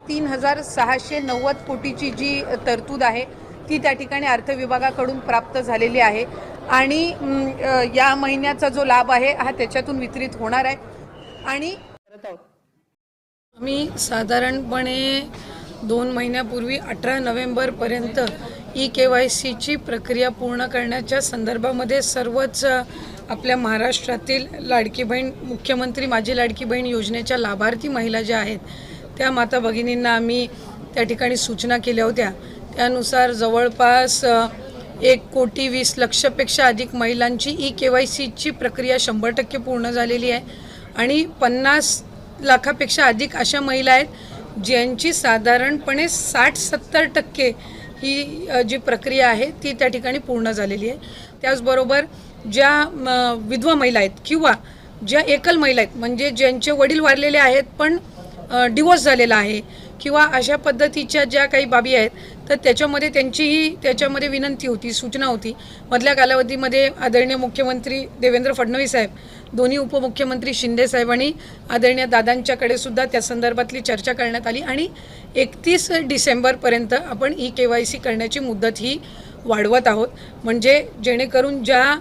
3,690 कोटीची जी तरतूद आहे ती त्या ठिकाणी अर्थ विभागाकडून प्राप्त झालेली आहे आणि या महिन्याचा जो लाभ आहे हा त्याच्यातून वितरित होणार आहे। आणि आम्ही साधारणपणे 2 महिन्यापूर्वी 18 नोव्हेंबरपर्यंत KYCची प्रक्रिया पूर्ण करण्याच्या संदर्भामध्ये सर्वच आपल्या महाराष्ट्रातील लाडकी बहीण मुख्यमंत्री माझी लाडकी बहीण योजनेच्या लाभार्थी महिला ज्या आहेत त्या माता भगिनींना आम्ही त्या ठिकाणी सूचना केल्या होत्या। त्यानुसार जवळपास 1,20,00,000पेक्षा अधिक महिलांची KYCची प्रक्रिया 100% पूर्ण झालेली आहे आणि 50 लाखापेक्षा अधिक अशा महिला आहेत ज्यांची साधारणपणे 60-70% ही जी प्रक्रिया आहे ती त्या ठिकाणी पूर्ण झालेली आहे। त्याचबरोबर ज्या विधवा महिला आहेत किंवा ज्या एकल महिला आहेत म्हणजे ज्यांचे वडील वारलेले आहेत पण डिवोर्स झालेला आहे किंवा अशा पद्धतीच्या ज्या काही बाबी आहेत तर त्याच्यामध्ये त्यांचीही त्याच्यामध्ये विनंती होती, सूचना होती। मधल्या कालावधीमध्ये आदरणीय मुख्यमंत्री देवेंद्र फडणवीस साहेब, दोन्ही उपमुख्यमंत्री शिंदे साहेब आणि आदरणीय दादांच्याकडे सुद्धा त्या संदर्भातली चर्चा करण्यात आली आणि 31 डिसेंबरपर्यंत आपण KYC करण्याची मुदत ही वाढवत आहोत। म्हणजे जेणेकरून ज्या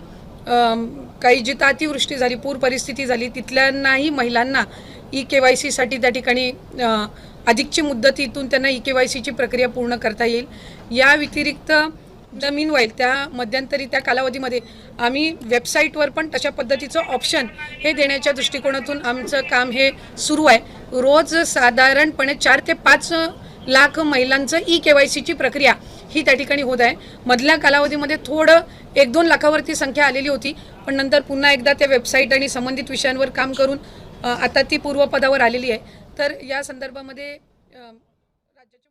काही जिथं अतिवृष्टी झाली, पूर परिस्थिती झाली तिथल्यांनाही महिलांना KYCसाठी त्या ठिकाणी अधिकची मुदतीतून त्यांना KYCची प्रक्रिया पूर्ण करता येईल। या व्यतिरिक्त मीनवाईल त्या मध्यंतरी त्या कालावधीमध्ये आम्ही वेबसाईटवर पण तशा पद्धतीचं ऑप्शन हे देण्याच्या दृष्टिकोनातून आमचं काम हे सुरू आहे। रोज साधारणपणे 4 ते 5 लाख महिलांचं KYCची प्रक्रिया ही त्या ठिकाणी होत आहे। मधल्या कालावधीमध्ये थोडं 1-2 लाखावरती संख्या आलेली होती पण नंतर पुन्हा एकदा त्या वेबसाईट आणि संबंधित विषयांवर काम करून आता ती पूर्वपदावर आलेली आहे। तर या संदर्भामध्ये राज्याच्या